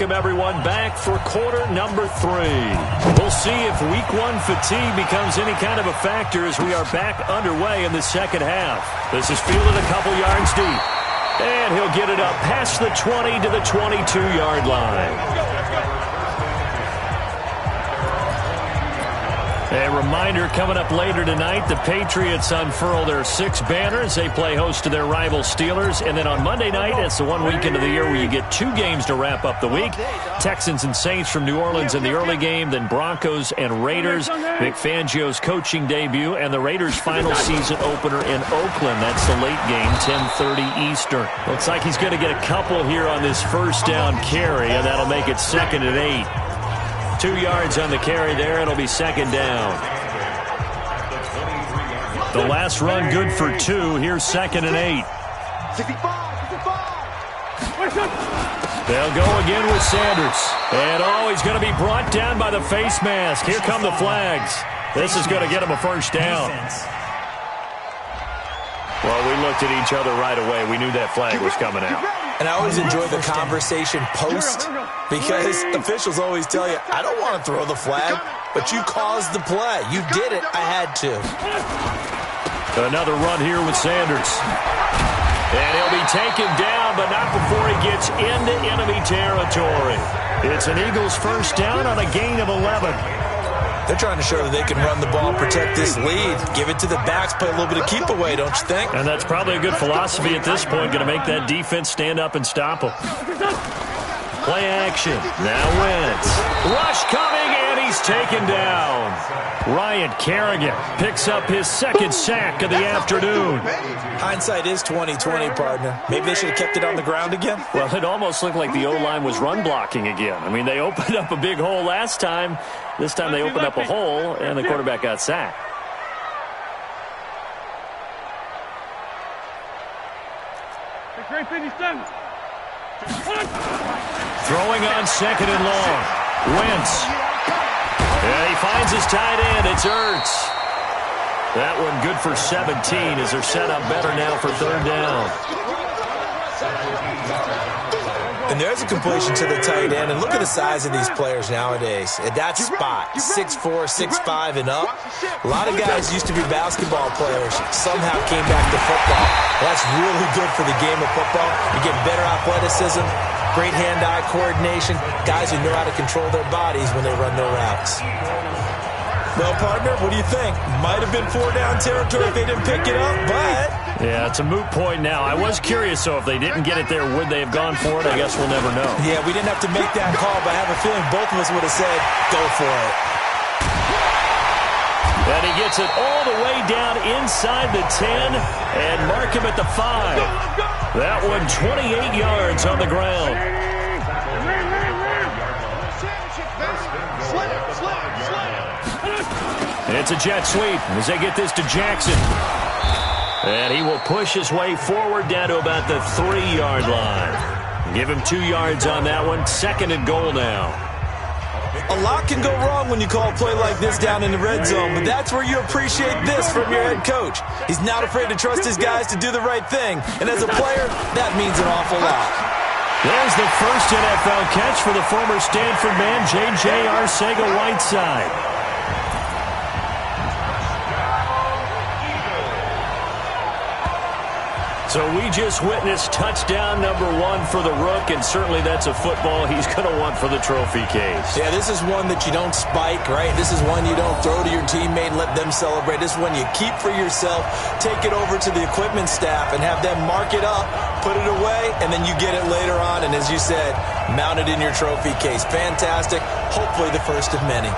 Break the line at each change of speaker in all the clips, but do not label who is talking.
Welcome, everyone, back for quarter number 3. We'll see if week 1 fatigue becomes any kind of a factor as we are back underway in the second half. This is fielded a couple yards deep. And he'll get it up past the 20 to the 22-yard line. A reminder coming up later tonight, the Patriots unfurl their 6 banners. They play host to their rival Steelers. And then on Monday night, it's the one weekend of the year where you get 2 games to wrap up the week. Texans and Saints from New Orleans in the early game, then Broncos and Raiders. Vic Fangio's coaching debut, and the Raiders' final season opener in Oakland. That's the late game, 10:30 Eastern. Looks like he's going to get a couple here on this first down carry, and that'll make it 2nd and 8. 2 yards on the carry there. It'll be 2nd down. The last run good for 2. Here's 2nd and 8. They'll go again with Sanders. And he's going to be brought down by the face mask. Here come the flags. This is going to get him a first down. Well, we looked at each other right away. We knew that flag was coming out.
And I always enjoy the conversation post because officials always tell you, I don't want to throw the flag, but you caused the play. You did it. I had to.
Another run here with Sanders. And he'll be taken down, but not before he gets into enemy territory. It's an Eagles first down on a gain of 11.
They're trying to show that they can run the ball, protect this lead, give it to the backs, play a little bit of keep away, don't you think?
And that's probably a good philosophy at this point, going to make that defense stand up and stop them. Play action. Now Wentz. Rush coming, and he's taken down. Ryan Kerrigan picks up his 2nd sack of the afternoon.
Hindsight is 20/20, partner. Maybe they should have kept it on the ground again.
Well, it almost looked like the O-line was run blocking again. I mean, they opened up a big hole last time. This time they opened up a hole, and the quarterback got sacked. Throwing on 2nd and long. Wentz. And he finds his tight end. It's Ertz. That one good for 17 as they're set up better now for 3rd down.
And there's a completion to the tight end. And look at the size of these players nowadays. At that spot, 6'4", 6'5", and up. A lot of guys used to be basketball players. Somehow came back to football. That's really good for the game of football. You get better athleticism, great hand-eye coordination, guys who know how to control their bodies when they run their routes. Well, partner, what do you think? Might have been 4-down territory if they didn't pick it up, but...
Yeah, it's a moot point now. I was curious, so if they didn't get it there, would they have gone for it? I guess we'll never know.
Yeah, we didn't have to make that call, but I have a feeling both of us would have said, go for it.
And he gets it all the way down inside the 10 and mark him at the 5. That one 28 yards on the ground. It's a jet sweep as they get this to Jackson. And he will push his way forward down to about the 3-yard line. Give him 2 yards on that one. 2nd and goal now.
A lot can go wrong when you call a play like this down in the red zone, but that's where you appreciate this from your head coach. He's not afraid to trust his guys to do the right thing, and as a player, that means an awful lot.
There's the first NFL catch for the former Stanford man, J.J. Arcega-Whiteside. So we just witnessed touchdown number 1 for the Rook, and certainly that's a football he's going to want for the trophy case.
Yeah, this is one that you don't spike, right? This is one you don't throw to your teammate and let them celebrate. This is one you keep for yourself, take it over to the equipment staff and have them mark it up, put it away, and then you get it later on, and as you said, mount it in your trophy case. Fantastic. Hopefully the first of many.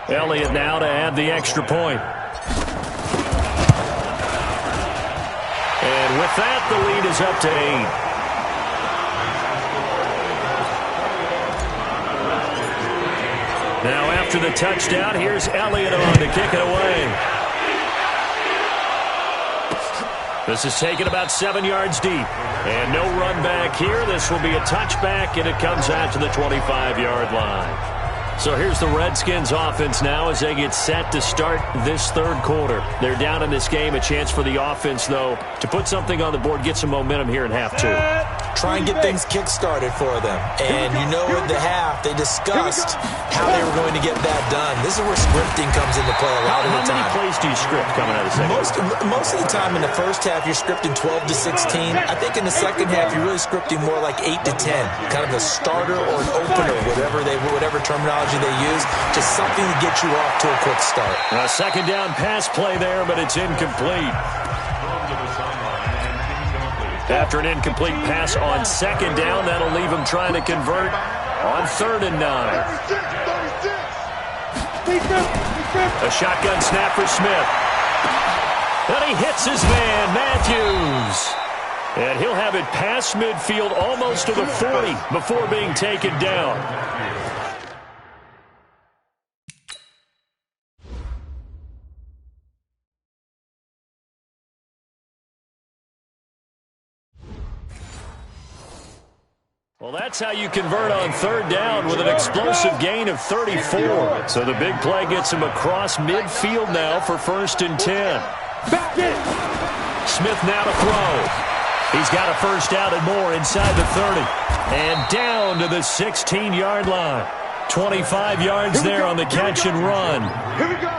Elliott now to add the extra point. And with that, the lead is up to 8. Now after the touchdown, here's Elliott on to kick it away. This is taken about 7 yards deep. And no run back here. This will be a touchback, and it comes out to the 25-yard line. So here's the Redskins offense now as they get set to start this third quarter. They're down in this game. A chance for the offense, though, to put something on the board, get some momentum here in half two.
Try and get things kick-started for them. And you know at the half, they discussed how they were going to get that done. This is where scripting comes into play a lot of the time.
How many plays do you script coming out of the second?
Most of the time in the first half, you're scripting 12 to 16. I think in the second half, you're really scripting more like 8 to 10. Kind of a starter or an opener, whatever terminology they use. Just something to get you off to a quick start.
A second down pass play there, but it's incomplete. After an incomplete pass on second down, that'll leave him trying to convert on 3rd and 9. A shotgun snap for Smith. And he hits his man, Matthews. And he'll have it past midfield almost to the 40 before being taken down. Well, that's how you convert on 3rd down with an explosive gain of 34. So the big play gets him across midfield now for 1st and 10. Smith now to throw. He's got a first down and more inside the 30. And down to the 16-yard line. 25 yards there on the catch and run.
Here we go.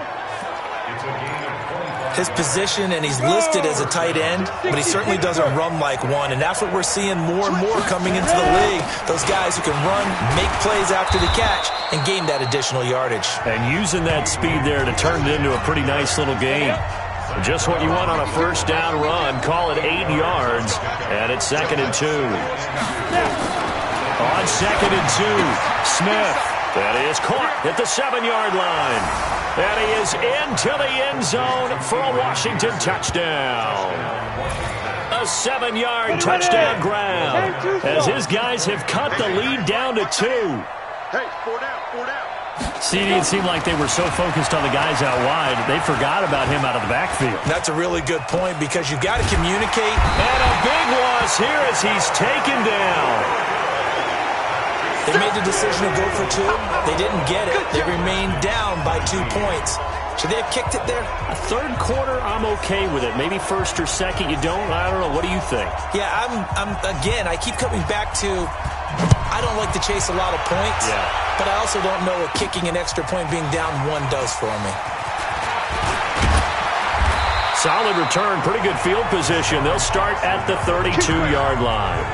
His position, and he's listed as a tight end, but he certainly doesn't run like one, and that's what we're seeing more and more coming into the league. Those guys who can run, make plays after the catch, and gain that additional yardage.
And using that speed there to turn it into a pretty nice little game. Just what you want on a first down run. Call it 8 yards, and it's 2nd and 2. On 2nd and 2, Smith. That is caught at the 7-yard line. And he is into the end zone for a Washington touchdown. A 7-yard touchdown grab as his guys have cut the lead down to 2.
Hey, 4 down.
See, it seemed like they were so focused on the guys out wide, they forgot about him out of the backfield.
That's a really good point because you've got to communicate.
And a big loss here as he's taken down.
They made the decision to go for 2. They didn't get it. They remained down by 2 points. Should they have kicked it there?
A third quarter, I'm okay with it. Maybe first or second, you don't. I don't know. What do you think?
Yeah, again, I keep coming back to I don't like to chase a lot of points.
Yeah.
But I also don't know what kicking an extra point being down 1 does for me.
Solid return. Pretty good field position. They'll start at the 32-yard line.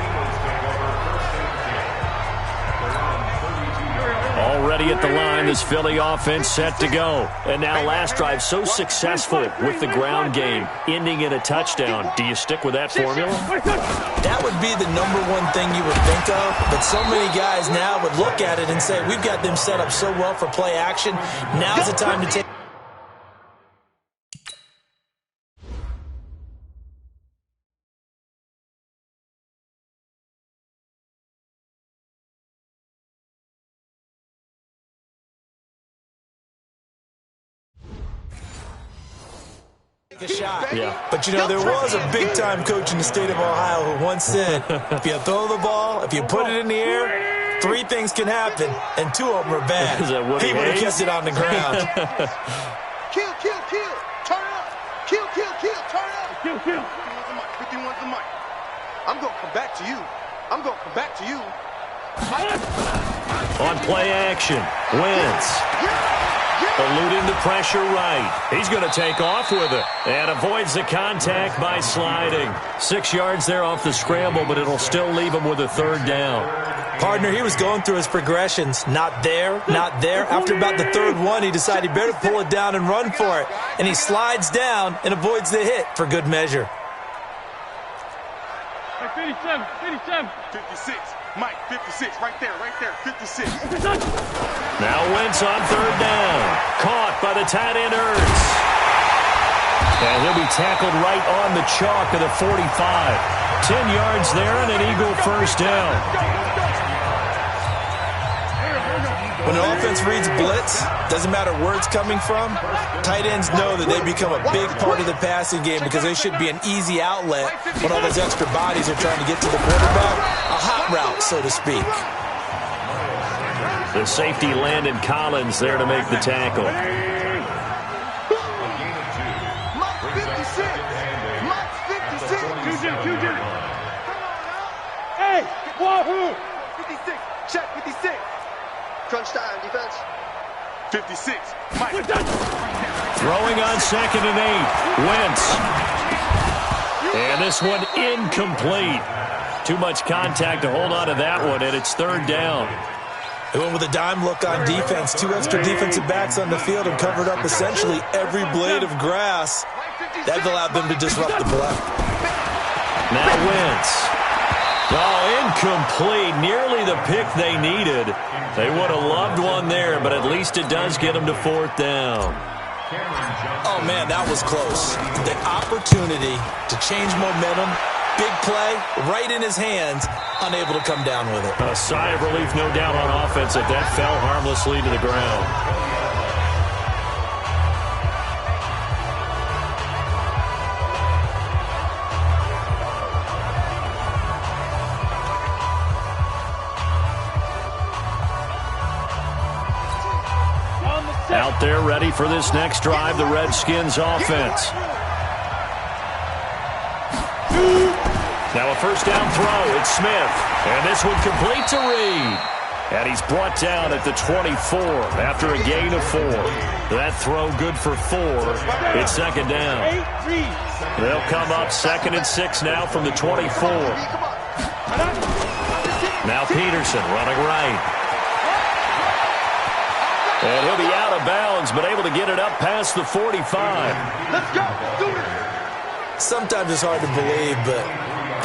Already at the line, this Philly offense set to go. And now last drive so successful with the ground game, ending in a touchdown. Do you stick with that formula?
That would be the #1 thing you would think of, but so many guys now would look at it and say, we've got them set up so well for play action. Now's the time to take. A shot.
Yeah.
But, you know, there was a big-time coach in the state of Ohio who once said, if you throw the ball, if you put it in the air, 3 things can happen, and 2 of them are bad. He would have kept it on the ground.
Kill, kill, kill. Turn it up. Kill, kill, kill. Turn it up. Kill, kill. 51's the mic. I'm going to come back to you. I'm going to come back to you.
On play action, Wentz. Eluding the pressure right. He's going to take off with it and avoids the contact by sliding. 6 yards there off the scramble, but it'll still leave him with a 3rd down.
Partner, he was going through his progressions. Not there, not there. After about the 3rd one, he decided he better pull it down and run for it. And he slides down and avoids the hit for good measure.
57, 56. Mike, 56, right there, 56.
Now Wentz on 3rd down. Caught by the tight end Ertz. And he'll be tackled right on the chalk of the 45. 10 yards there and an Eagle first down.
When an offense reads blitz, doesn't matter where it's coming from, tight ends know that they become a big part of the passing game because they should be an easy outlet when all those extra bodies are trying to get to the quarterback. A hot route, so to speak.
The safety Landon Collins there to make the tackle.
Hey, wahoo! 56, check 56. Crunch time, defense. 56, Mike.
Throwing on 2nd and 8. Wentz. And this one incomplete. Too much contact to hold on to that one, and it's 3rd down.
They went with a dime look on defense. 2 extra defensive backs on the field and covered up essentially every blade of grass. That allowed them to disrupt the play.
Now Wentz. Oh, incomplete. Nearly the pick they needed. They would have loved one there, but at least it does get them to 4th down.
Oh, man, that was close. The opportunity to change momentum, big play, right in his hands, unable to come down with it.
A sigh of relief, no doubt, on offense that fell harmlessly to the ground. Out there ready for this next drive, the Redskins offense. Now a 1st down throw. It's Smith. And this one completes a read. And he's brought down at the 24 after a gain of 4. That throw good for 4. It's 2nd down. They'll come up 2nd and 6 now from the 24. Now Peterson running right. And he'll be out of bounds, but able to get it up past the 45.
Let's go. Do it.
Sometimes it's hard to believe, but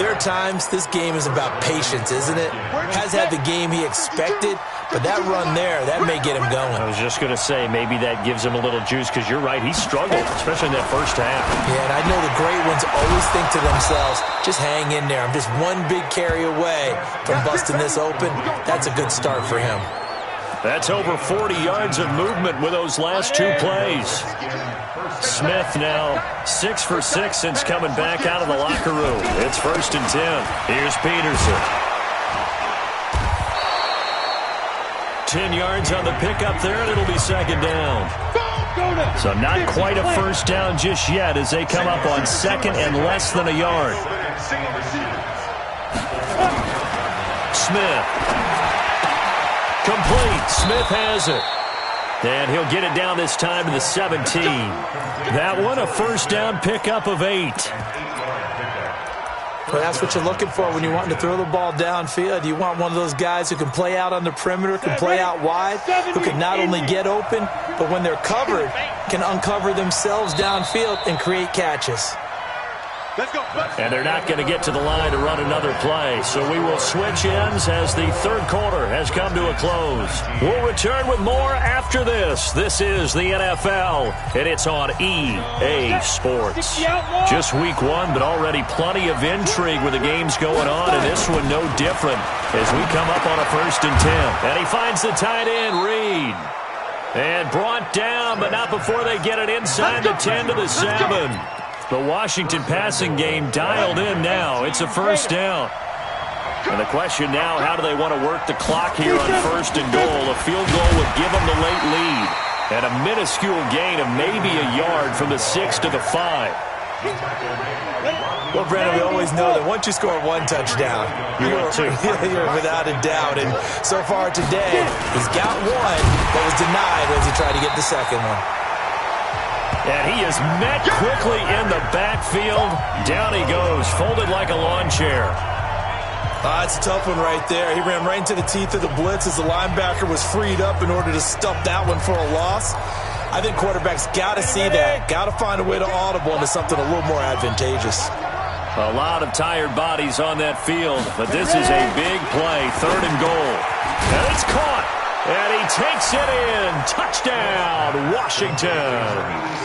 there are times this game is about patience, isn't it? Has had the game he expected, but that run there, that may get him going.
I was just going to say, maybe that gives him a little juice, because you're right, he struggled, especially in that first half.
Yeah, and I know the great ones always think to themselves, just hang in there. I'm just one big carry away from busting this open. That's a good start for him.
That's over 40 yards of movement with those last 2 plays. Smith now 6 for 6 since coming back out of the locker room. It's 1st and 10. Here's Peterson. 10 yards on the pickup there, and it'll be 2nd down. So not quite a 1st down just yet as they come up on 2nd and less than a yard. Smith. Complete. Smith has it. And he'll get it down this time to the 17. That one a 1st down pickup of 8.
Well, that's what you're looking for when you're wanting to throw the ball downfield. You want one of those guys who can play out on the perimeter, can play out wide, who can not only get open, but when they're covered, can uncover themselves downfield and create catches.
And they're not going to get to the line to run another play. So we will switch ends as the 3rd quarter has come to a close. We'll return with more after this. This is the NFL, and it's on EA Sports. Just week 1, but already plenty of intrigue with the games going on, and this one no different as we come up on a 1st and 10. And he finds the tight end, Reed. And brought down, but not before they get it inside the 10 to the 7. The Washington passing game dialed in now. It's a 1st down. And the question now, how do they want to work the clock here on 1st and goal? A field goal would give them the late lead. And a minuscule gain of maybe a yard from the 6 to the 5.
Well, Brandon, we always know that once you score 1 touchdown, you're without a doubt. And so far today, he's got 1, but was denied as he tried to get the 2nd one.
And he is met quickly in the backfield. Down he goes, folded like a lawn chair.
It's a tough one right there. He ran right into the teeth of the blitz as the linebacker was freed up in order to stuff that one for a loss. I think quarterbacks got to see that. Got to find a way to audible into something a little more advantageous.
A lot of tired bodies on that field, but this is a big play. 3rd and goal. And it's caught. And he takes it in. Touchdown, Washington.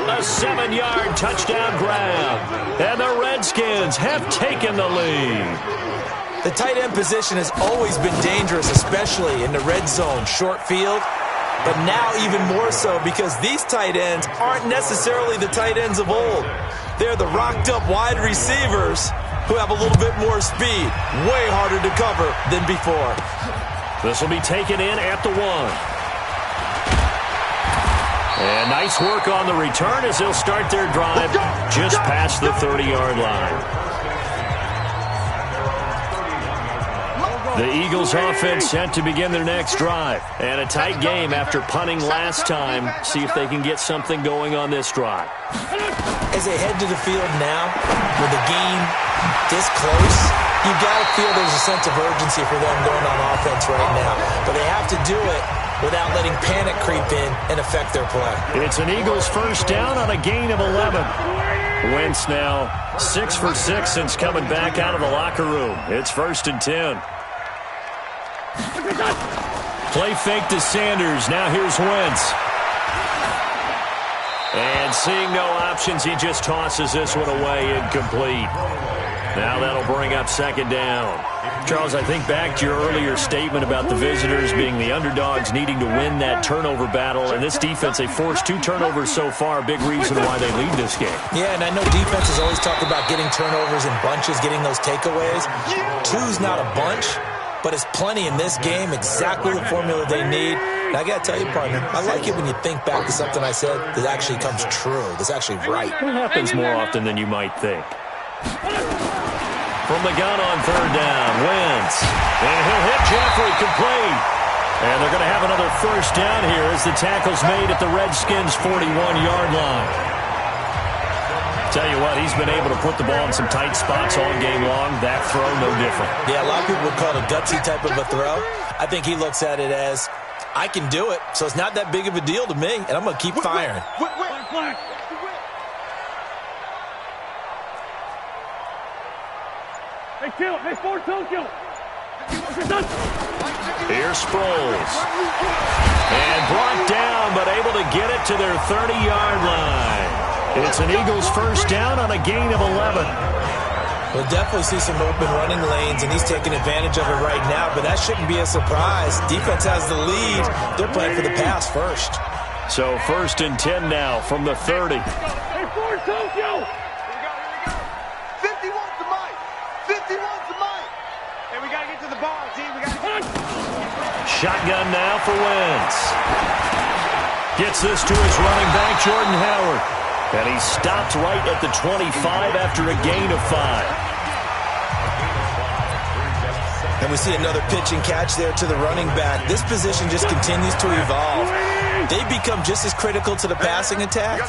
A 7-yard touchdown grab. And the Redskins have taken the lead.
The tight end position has always been dangerous, especially in the red zone, short field. But now even more so because these tight ends aren't necessarily the tight ends of old. They're the rocked-up wide receivers who have a little bit more speed. Way harder to cover than before.
This will be taken in at the 1. And nice work on the return as they'll start their drive just past the 30-yard line. The Eagles offense set to begin their next drive. And a tight game after punting last time. See if they can get something going on this drive.
As they head to the field now, with the game this close, you got to feel there's a sense of urgency for them going on offense right now. But they have to do it without letting panic creep in and affect their play.
It's an Eagles first down on a gain of 11. Wentz now 6 for 6 since coming back out of the locker room. It's 1st and 10. Play fake to Sanders. Now here's Wentz. And seeing no options, he just tosses this one away, incomplete. Now that'll bring up 2nd down. Charles, I think back to your earlier statement about the visitors being the underdogs needing to win that turnover battle. And this defense, they forced 2 turnovers so far, a big reason why they lead this game.
Yeah, and I know defenses always talk about getting turnovers in bunches, getting those takeaways. 2's not a bunch, but it's plenty in this game, exactly the formula they need. And I got to tell you, partner, I like it when you think back to something I said that actually comes true, that's actually right.
It happens more often than you might think. From the gun on 3rd down, Wentz. And he'll hit Jeffrey complete. And they're going to have another first down here as the tackle's made at the Redskins' 41-yard line. Tell you what, he's been able to put the ball in some tight spots all game long. That throw, no different.
Yeah, a lot of people would call it a gutsy type of a throw. I think he looks at it as, I can do it, so it's not that big of a deal to me, and I'm going to keep firing.
Hey, kill. Hey, Ford, don't kill.
Here's Sproles. And brought down, but able to get it to their 30-yard line. It's an Eagles first down on a gain of 11.
We'll definitely see some open running lanes, and he's taking advantage of it right now, but that shouldn't be a surprise. Defense has the lead. They're playing for the pass first.
So 1st and 10 now from the 30.
Hey, Ford, Tokyo.
51's the mic. 51's the mic. Hey, we got to get to the ball, team. We got to get
Shotgun now for Wentz. Gets this to his running back, Jordan Howard. And he stopped right at the 25 after a gain of 5.
And we see another pitch and catch there to the running back. This position just continues to evolve. They become just as critical to the passing attack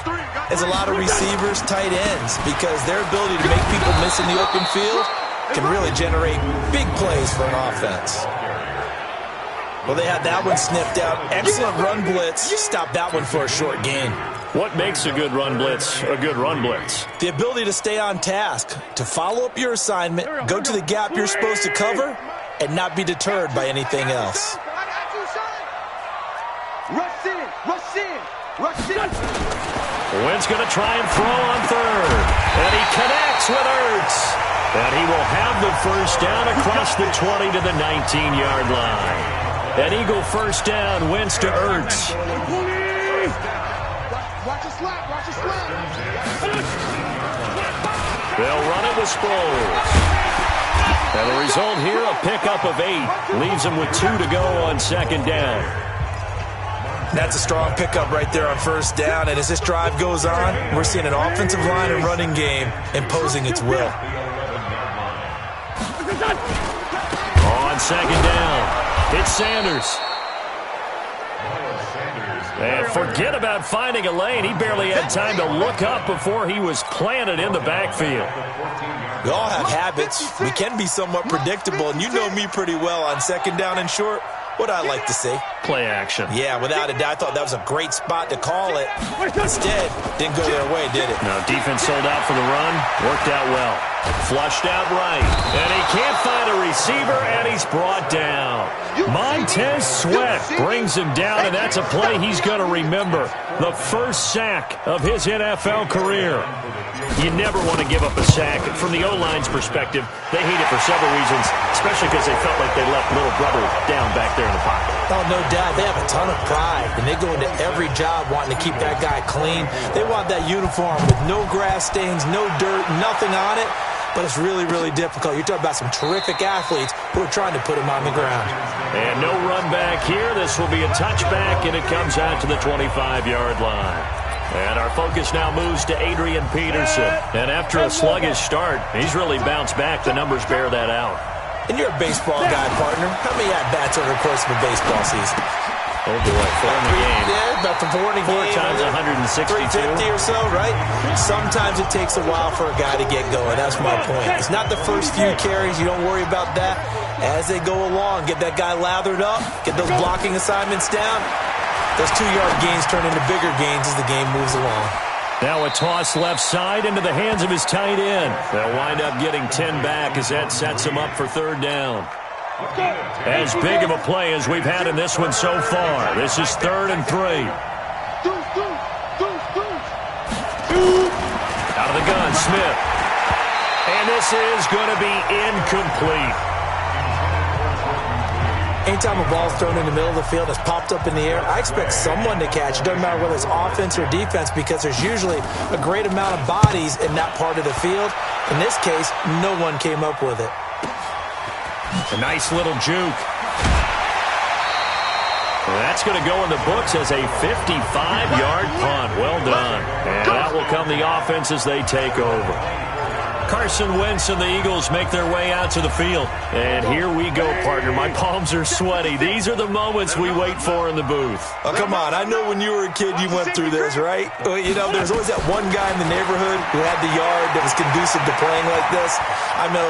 as a lot of receivers, tight ends, because their ability to make people miss in the open field can really generate big plays for an offense. Well, they had that one sniffed out. Excellent run blitz. Stop that one for a short gain.
What makes a good run blitz a good run blitz?
The ability to stay on task, to follow up your assignment, go to the gap you're supposed to cover, and not be deterred by anything else.
rush in, rush in, rush in.
Wentz going to try and throw on 3rd. And he connects with Ertz. And he will have the first down across the 20 to the 19-yard line. An Eagle first down, Wentz to Ertz.
Watch the slap, watch the slap.
They'll run it with Sproles. And the result here, a pickup of 8. Leaves them with 2 to go on 2nd down.
That's a strong pickup right there on 1st down. And as this drive goes on, we're seeing an offensive line and running game imposing its will.
On 2nd down, it's Sanders. And forget about finding a lane. He barely had time to look up before he was planted in the backfield.
We all have habits. We can be somewhat predictable, and you know me pretty well on 2nd down and short. What I like to see.
Play action.
Yeah, without a doubt. I thought that was a great spot to call it. Instead, didn't go their way, did it?
No, defense sold out for the run. Worked out well. Flushed out right. And he can't find a receiver, and he's brought down. Montez Sweat brings him down, and that's a play he's going to remember. The first sack of his NFL career. You never want to give up a sack. From the O-line's perspective, they hate it for several reasons, especially because they felt like they left little brother down back there in the pocket.
Oh, no doubt. They have a ton of pride, and they go into every job wanting to keep that guy clean. They want that uniform with no grass stains, no dirt, nothing on it. But it's really, really difficult. You're talking about some terrific athletes who are trying to put him on the ground.
And no run back here. This will be a touchback, and it comes out to the 25-yard line. And our focus now moves to Adrian Peterson. And after a sluggish start, he's really bounced back. The numbers bear that out.
And you're a baseball guy, partner. How many at-bats over the course of a baseball season?
Oh, boy. 4 in the game.
Yeah, about 4 in a game.
4 times 162.
350 or so, right? Sometimes it takes a while for a guy to get going. That's my point. It's not the first few carries. You don't worry about that. As they go along, get that guy lathered up, get those blocking assignments down. Those 2-yard gains turn into bigger gains as the game moves along.
Now a toss left side into the hands of his tight end. They'll wind up getting 10 back as that sets him up for third down. As big of a play as we've had in this one so far. This is 3rd and 3. Out of the gun, Smith. And this is going to be incomplete.
Anytime a ball's thrown in the middle of the field, it's popped up in the air, I expect someone to catch. It doesn't matter whether it's offense or defense because there's usually a great amount of bodies in that part of the field. In this case, no one came up with it.
A nice little juke. Well, that's going to go in the books as a 55-yard punt. Well done. And that will come the offense as they take over. Carson Wentz and the Eagles make their way out to the field. And here we go, partner. My palms are sweaty. These are the moments we wait for in the booth.
Oh, come on. I know when you were a kid you went through this, right? You know, there's always that one guy in the neighborhood who had the yard that was conducive to playing like this. I know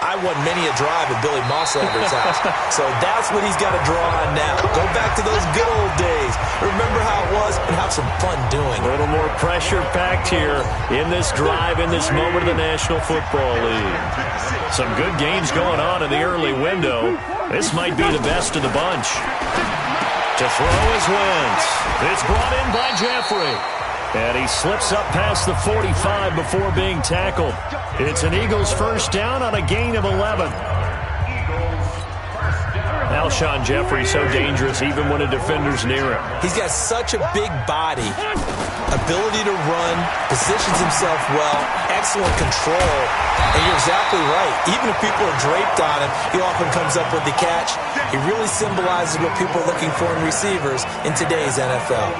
I won many a drive at Billy Mosslander's house. So that's what he's got to draw on now. Go back to those good old days. Remember how it was and have some fun doing it.
A little more pressure packed here in this drive, in this moment of the National Football League. Some good games going on in the early window. This might be the best of the bunch. To throw is Wentz. It's brought in by Jeffrey. And he slips up past the 45 before being tackled. It's an Eagles first down on a gain of 11. Alshon Jeffrey so dangerous even when a defender's near him.
He's got such a big body, ability to run, positions himself well, excellent control. And you're exactly right. Even if people are draped on him, he often comes up with the catch. He really symbolizes what people are looking for in receivers in today's NFL.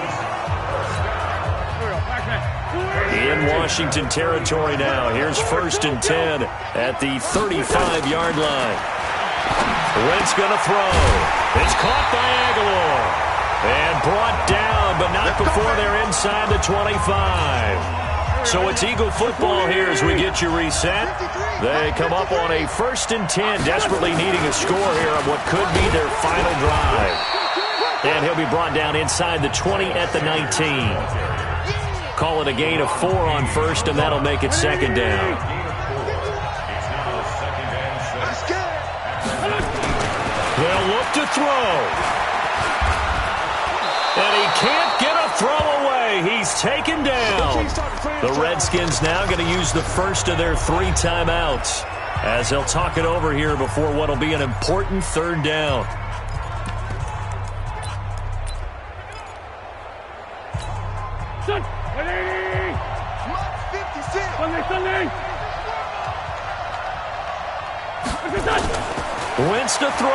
In Washington territory now. Here's 1st and 10 at the 35-yard line. Wentz going to throw. It's caught by Aguilar. And brought down, but not before they're inside the 25. So it's Eagle football here as we get you reset. They come up on a 1st and 10, desperately needing a score here on what could be their final drive. And he'll be brought down inside the 20 at the 19. Call it a gain of 4 on 1st, and that'll make it 2nd down. They'll look to throw. And he can't get a throw away. He's taken down. The Redskins now going to use the first of their 3 timeouts as they'll talk it over here before what will be an important 3rd down. Wentz to throw.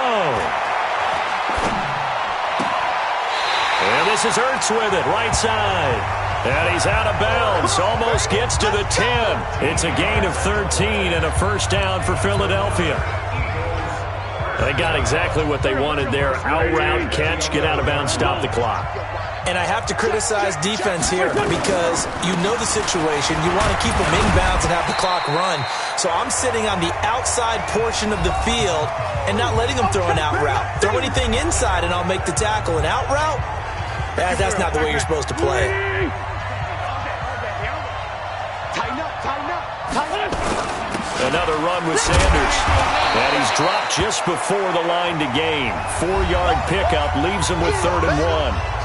And this is Ertz with it, right side. And he's out of bounds, almost gets to the 10. It's a gain of 13 and a 1st down for Philadelphia. They got exactly what they wanted there. Out route, catch, get out of bounds, stop the clock.
And I have to criticize defense here because you know the situation. You want to keep them inbounds and have the clock run. So I'm sitting on the outside portion of the field and not letting them throw an out route. Throw anything inside and I'll make the tackle. An out route? That's not the way you're supposed to play.
Another run with Sanders. And he's dropped just before the line to gain. 4-yard pickup leaves him with 3rd and 1.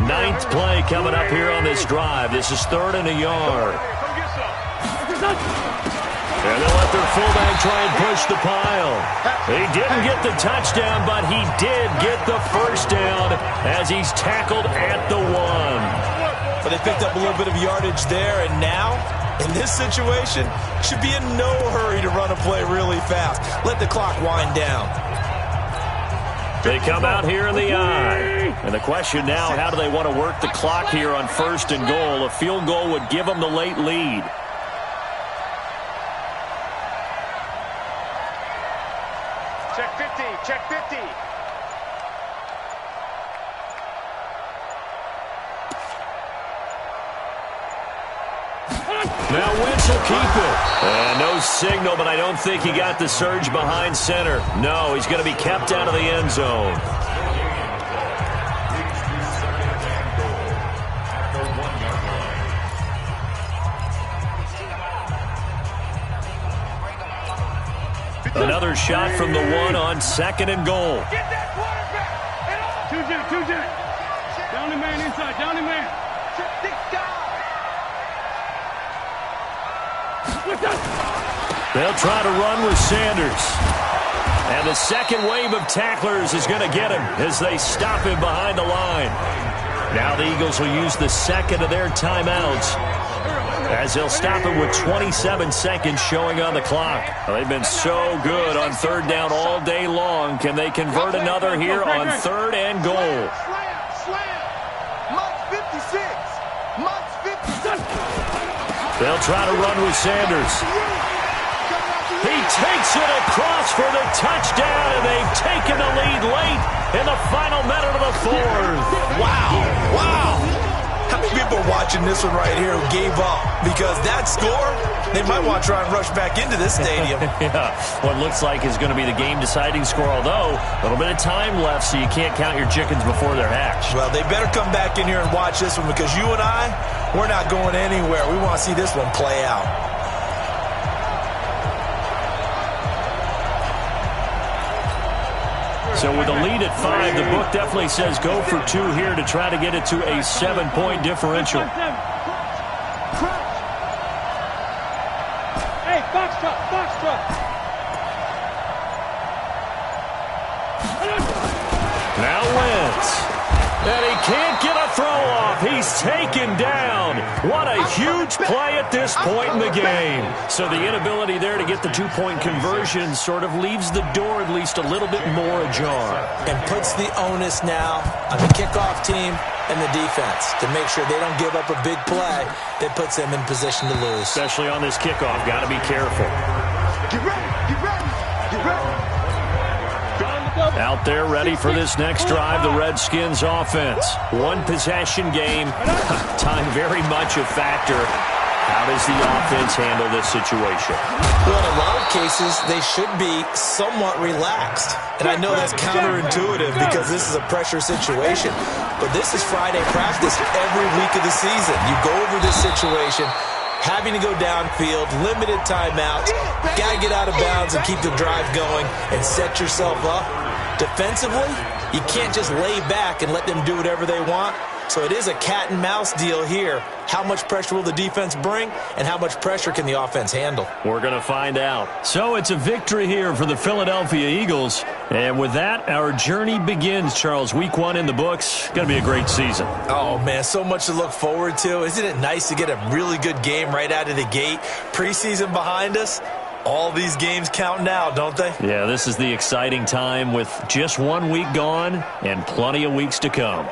Ninth play coming up here on this drive. This is 3rd and a yard. And they'll let their fullback try and push the pile. He didn't get the touchdown, but he did get the first down as he's tackled at the 1.
But they picked up a little bit of yardage there, and now, in this situation, should be in no hurry to run a play really fast. Let the clock wind down.
They come out here in the eye. And the question now, how do they want to work the clock here on 1st and goal? A field goal would give them the late lead.
Check 50, check 50.
Now Wentz will keep it. And no signal, but I don't think he got the surge behind center. No, he's going to be kept out of the end zone. Another shot from the 1 on 2nd and goal.
Get that quarterback. Two jet. Down the man inside, down the man.
They'll try to run with Sanders. And the second wave of tacklers is going to get him as they stop him behind the line. Now the Eagles will use the second of their timeouts as they'll stop him with 27 seconds showing on the clock. Well, they've been so good on 3rd down all day long. Can they convert another here on 3rd and goal?
Slam. Mike 56. Mike 56.
They'll try to run with Sanders. He takes it across for the touchdown, and they've taken the lead late in the final minute of the 4th.
Wow. How many people are watching this one right here who gave up? Because that score, they might want to try and rush back into this stadium.
Yeah, what looks like is going to be the game-deciding score, although a little bit of time left, so you can't count your chickens before they're hatched.
Well, they better come back in here and watch this one because you and I, we're not going anywhere. We want to see this one play out.
So with a lead at 5, the book definitely says go for 2 here to try to get it to a 7-point differential.
Hey, box truck.
Now Wentz. And he can't get a throw off. He's taken down. What a huge play at this point in the game. So the inability there to get the 2-point conversion sort of leaves the door at least a little bit more ajar.
And puts the onus now on the kickoff team and the defense to make sure they don't give up a big play that puts them in position to lose.
Especially on this kickoff. Got to be careful.
Get ready.
Out there ready for this next drive, the Redskins offense. 1 possession game. Time very much a factor. How does the offense handle this situation?
Well, in a lot of cases, they should be somewhat relaxed. And I know that's counterintuitive because this is a pressure situation. But this is Friday practice every week of the season. You go over this situation, having to go downfield, limited timeouts, got to get out of bounds and keep the drive going and set yourself up. Defensively, you can't just lay back and let them do whatever they want. So it is a cat and mouse deal here. How much pressure will the defense bring and how much pressure can the offense handle?
We're going to find out. So it's a victory here for the Philadelphia Eagles. And with that, our journey begins, Charles. Week 1 in the books. Going to be a great season.
Oh, man, so much to look forward to. Isn't it nice to get a really good game right out of the gate? Preseason behind us. All these games count now, don't they?
Yeah, this is the exciting time with just 1 week gone and plenty of weeks to come.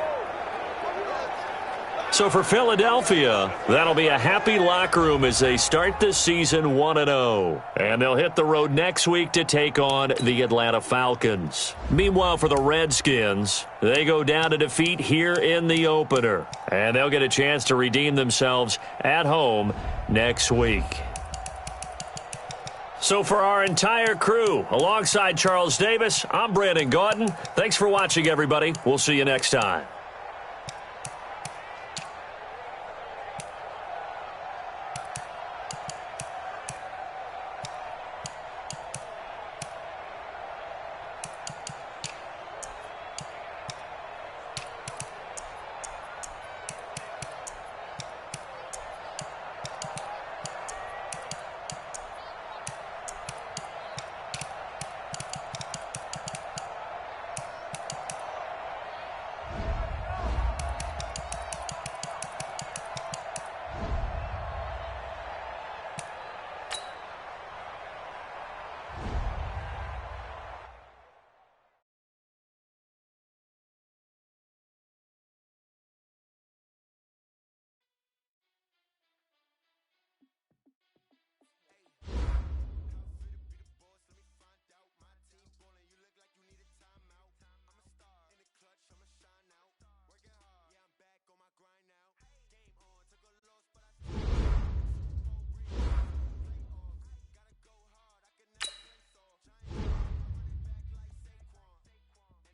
So for Philadelphia, that'll be a happy locker room as they start this season 1-0. And they'll hit the road next week to take on the Atlanta Falcons. Meanwhile, for the Redskins, they go down to defeat here in the opener. And they'll get a chance to redeem themselves at home next week. So for our entire crew, alongside Charles Davis, I'm Brandon Gaudin. Thanks for watching, everybody. We'll see you next time.